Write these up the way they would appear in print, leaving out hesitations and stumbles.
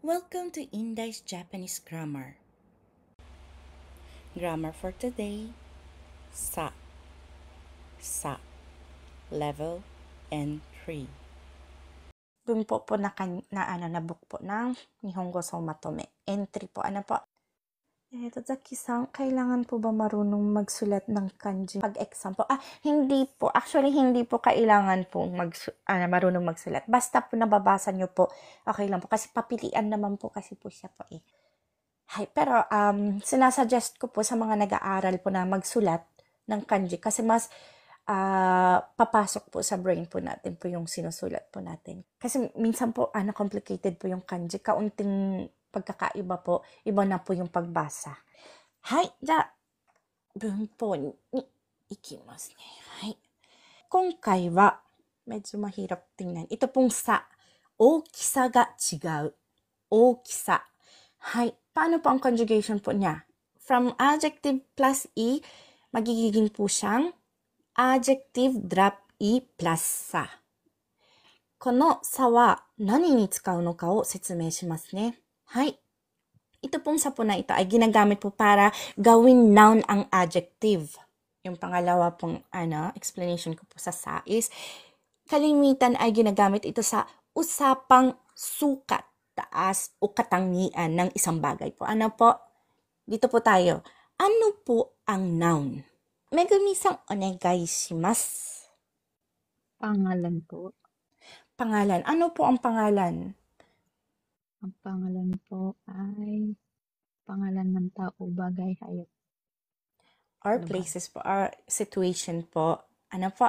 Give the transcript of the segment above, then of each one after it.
Welcome to Indai's Japanese Grammar. Grammar for today, sa, sa, level N3. Dun po nabook po ng Nihongo so Matome. N3 po, ano po? Zaki-san, kailangan po ba marunong magsulat ng kanji pag-exam po? Hindi po. Actually, hindi po kailangan po marunong magsulat. Basta po nababasa nyo po, okay lang po. Kasi papilian naman po kasi po siya po eh. Pero sinasuggest ko po sa mga nag-aaral po na magsulat ng kanji kasi mas papasok po sa brain po natin po yung sinusulat po natin. Kasi minsan po, complicated po yung kanji. Kaunting pagkakaiba po, iba na po yung pagbasa. Bunpo ni ikimasu ne. Konkai wa, medyo mahirap tingnan. Ito pong sa, okisa ga chigau. Okisa. Paano po ang conjugation po niya? From adjective plus e, magiging po siyang adjective drop e plus sa. このさは何に使うのかを説明しますね。Ito pong sa po na ito ay ginagamit po para gawin noun ang adjective. Yung pangalawa pong explanation ko po sa is, kalimitan ay ginagamit ito sa usapang sukat, taas o katangian ng isang bagay po. Ano po? Dito po tayo. Ano po ang noun? Megumi-san, onegai shimasu. Pangalan po. Pangalan. Ano po ang pangalan? Ang pangalan po ay pangalan ng tao, bagay, hayop. Or places po, or situation po. Ano po?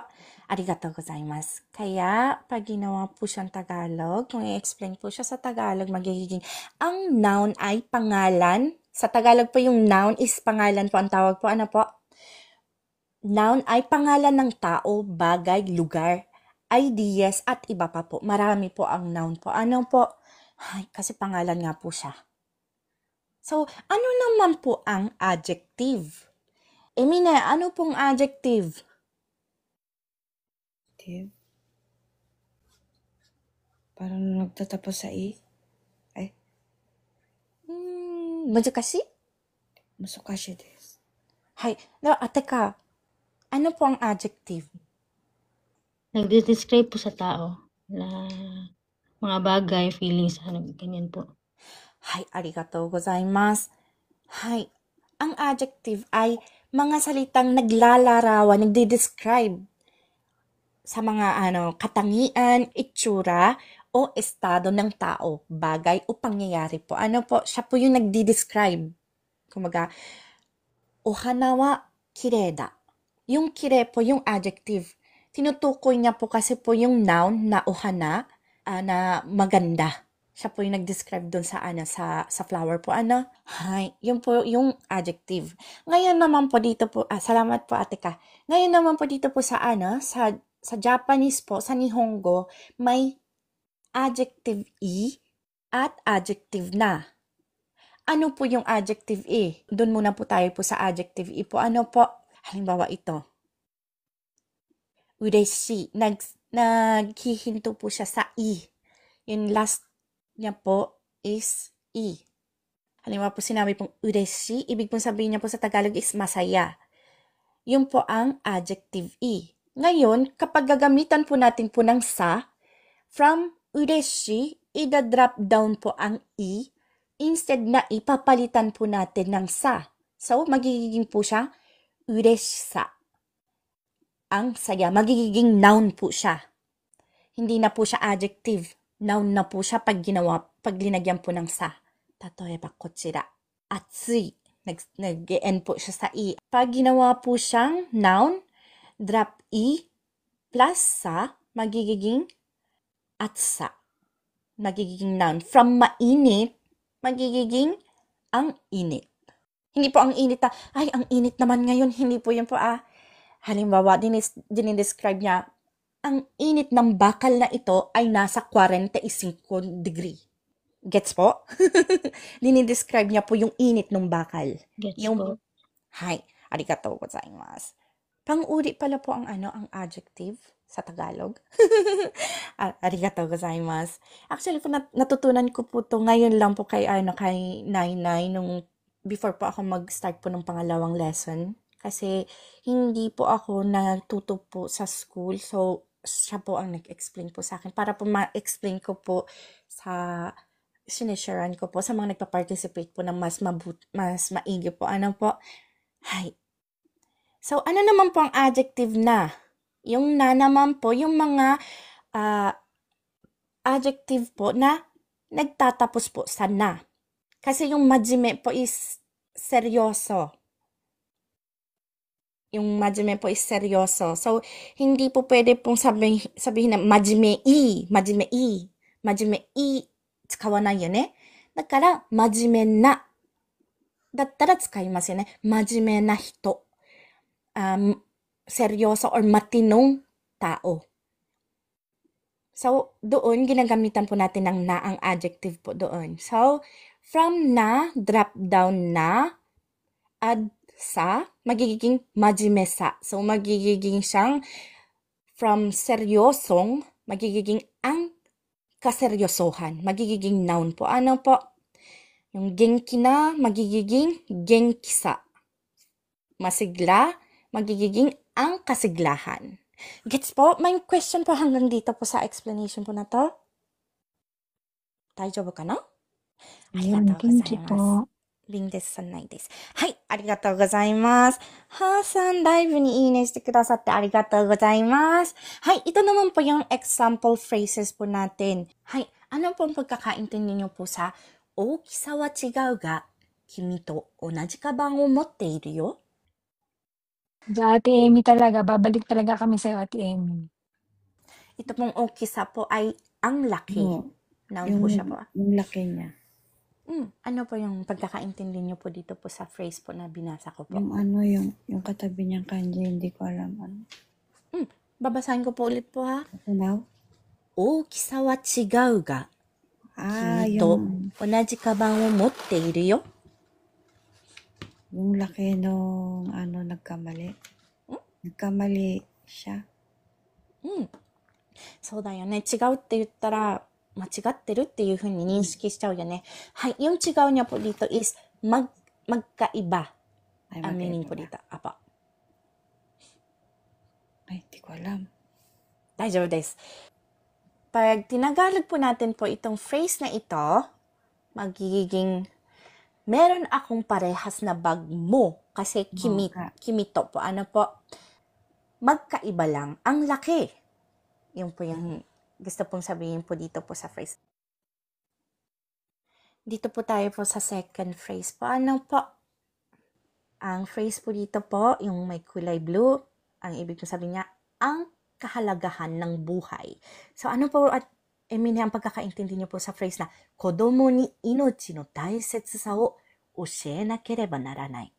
Arigatou gozaimasu. Kaya, pag ginawa po siyang Tagalog, kung i-explain po siya sa Tagalog, magiging, ang noun ay pangalan. Sa Tagalog po yung noun is pangalan po ang tawag po. Ano po? Noun ay pangalan ng tao, bagay, lugar, ideas, at iba pa po. Marami po ang noun po. Ano po? Kasi pangalan nga po siya. So, ano naman po ang adjective? Emine, ano pong adjective? Parang nagtatapos sa i. Mazukashi? Musukashi desu. Teka, ano po ang adjective? Nagde-describe po sa tao na mga bagay, feelings, ganyan po. Arigatou gozaimasu. Ang adjective ay mga salitang naglalarawan, nagde-describe sa mga katangian, itsura, o estado ng tao, bagay o pangyayari po. Ano po? Siya po yung nagde-describe. Kumaga, ohana wa kirei da. Yung kirei po yung adjective. Tinutukoy niya po kasi po yung noun na ohana na maganda. Siya po yung nag-describe doon sa flower po. Yun po yung adjective. Ngayon naman po dito po, salamat po ate ka. Ngayon naman po dito po sa Japanese po, sa Nihongo, may adjective e at adjective na. Ano po yung adjective e? Doon muna po tayo po sa adjective e po. Ano po? Halimbawa ito. Ureshi. Naghihinto po siya sa e. Yung last niya po is e. Halimbawa po sinabi pong ureshi, ibig pong sabihin niya po sa Tagalog is masaya. Yun po ang adjective e. Ngayon, kapag gagamitan po natin po ng sa, from ureshi, ida-drop down po ang e, instead na ipapalitan po natin ng sa. So, magiging po siya ureshisa. Ang saya, magiging noun po siya. Hindi na po siya adjective. Noun na po siya pag linagyan po ng sa. Tatoeba, kochira. Atsui. Nag-end po siya sa i. Pag ginawa po siyang noun, drop e plus sa, magiging atsa. Magiging noun. From mainit, magiging ang init. Hindi po ang init ang init naman ngayon. Hindi po yun po Halimbawa, dinidescribe niya, ang init ng bakal na ito ay nasa 45 degree. Gets po? Dinidescribe niya po yung init ng bakal. Gets yung, po. Arigatou gozaimasu. Pang-uri pala po ang ang adjective sa Tagalog. Arigatou gozaimasu. Actually po natutunan ko po 'to ngayon lang po kay kay Nainay nung before po ako mag-start po ng pangalawang lesson. Kasi hindi po ako natuto po sa school. So, siya po ang nag-explain po sa akin para po ma-explain ko po sa sinisharean ko po sa mga nagpa-participate po ng mas maigi po. Ano po? Hay. So, ano naman po ang adjective na? Yung na naman po, yung mga adjective po na nagtatapos po sa na. Kasi yung majime po is seryoso. Yung majime po is seryoso. So, hindi po pwede pong sabihin na majime-i, majime-i, majime-i, 使わないよね。だから、真面目な。だったら使いますよね。真面目な人。seryoso or matinong tao. So, doon, ginagamitan po natin ng na ang adjective po doon. So, from na, drop down na, add sa, magiging majime sa. So, magiging siyang from seryosong, magiging ang kaseryosohan. Magiging noun po. Ano po? Yung genki na, magiging genki sa. Masigla, magiging ang kasiglahan. Gets po? May question po hanggang dito po sa explanation po na to? Daijoubu ka na? Ayun, genki po. リンですさんないです。はい、ありがとうございます。はーさん、ライブにいいねしてくださってありがとうございます。はい、ito naman po yung example phrases po natin. はい、ano pong pagkakaintindi niyo po sa 大きさは違うが、君と同じカバンを持っているよ? Sa Ate Emmy talaga, babalik talaga kami sa'yo, Ate Emmy. Ito pong okisa po ay ang laki. No, Noun po siya po. yung laki niya. Ano po yung pagkakaintindi niyo po dito po sa phrase po na binasa ko po? Yung katabi niyang kanji, hindi ko alam ano. Babasahin ko po ulit po ha. Now? 大きさは違うが、君と yung 同じカバンを持っているよ. yung laki nung nagkamali. Nagkamali siya. そうだよね。違うって言ったら、間違ってるっていうふうに認識しちゃうよね。はい。Yung 違うniya po dito is magkaiba. Ay, Ang meaning magkaiba po ba? dito. Apa. Ay, hindi ko alam. 大丈夫です。Pag tinagalog po natin po itong phrase na ito, magiging meron akong parehas na bag mo. Kasi kimi to po. Ano po? Magkaiba lang. Ang laki. Yung po yung gusto pong sabihin po dito po sa phrase. Dito po tayo po sa second phrase po. Ano po? Ang phrase po dito po, yung may kulay blue, ang ibig po sabihin niya, ang kahalagahan ng buhay. So ano po at ang pagkakaintindi niyo po sa phrase na, 子供に命の大切さを教えなければならない.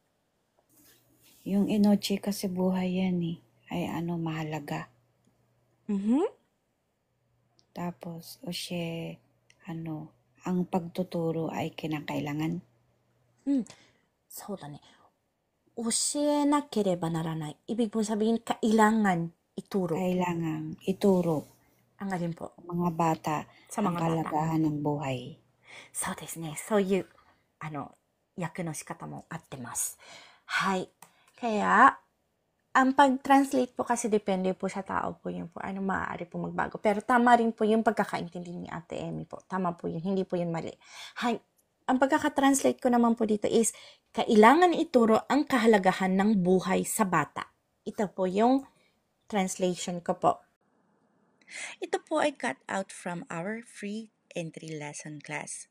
Yung inochi kasi buhay yan eh. Ay mahalaga. Tapos, ang pagtuturo ay kinakailangan. そうだね。教えなければならない. Ibig po sabihin, kailangan ituro. Kailangan ituro Ang alin po? mga bata Sa ang mga bata. kalagahan ng buhay. そうですね。そういう、訳の仕方もあってます。はい。Kaya, ang pag-translate po kasi depende po sa tao po yun po. Maaari po magbago. Pero tama rin po yung pagkakaintindi ni Ate Emmy po. Tama po yun. Hindi po yun mali. Hay, ang pagkaka-translate ko naman po dito is, kailangan ituro ang kahalagahan ng buhay sa bata. Ito po yung translation ko po. Ito po ay cut out from our free entry lesson class.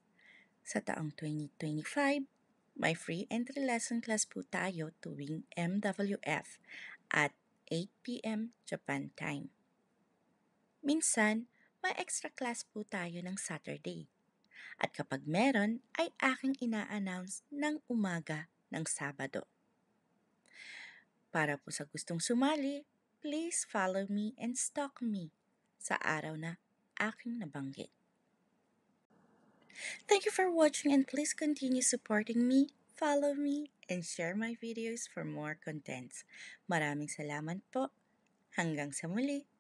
Sa taong 2025, may free entry lesson class po tayo tuwing MWF at 8 p.m. Japan time. Minsan, may extra class po tayo ng Saturday. At kapag meron, ay aking ina-announce ng umaga ng Sabado. Para po sa gustong sumali, please follow me and stalk me sa araw na aking nabanggit. Thank you for watching and please continue supporting me follow me, and share my videos for more contents. Maraming salamat po. Hanggang sa muli.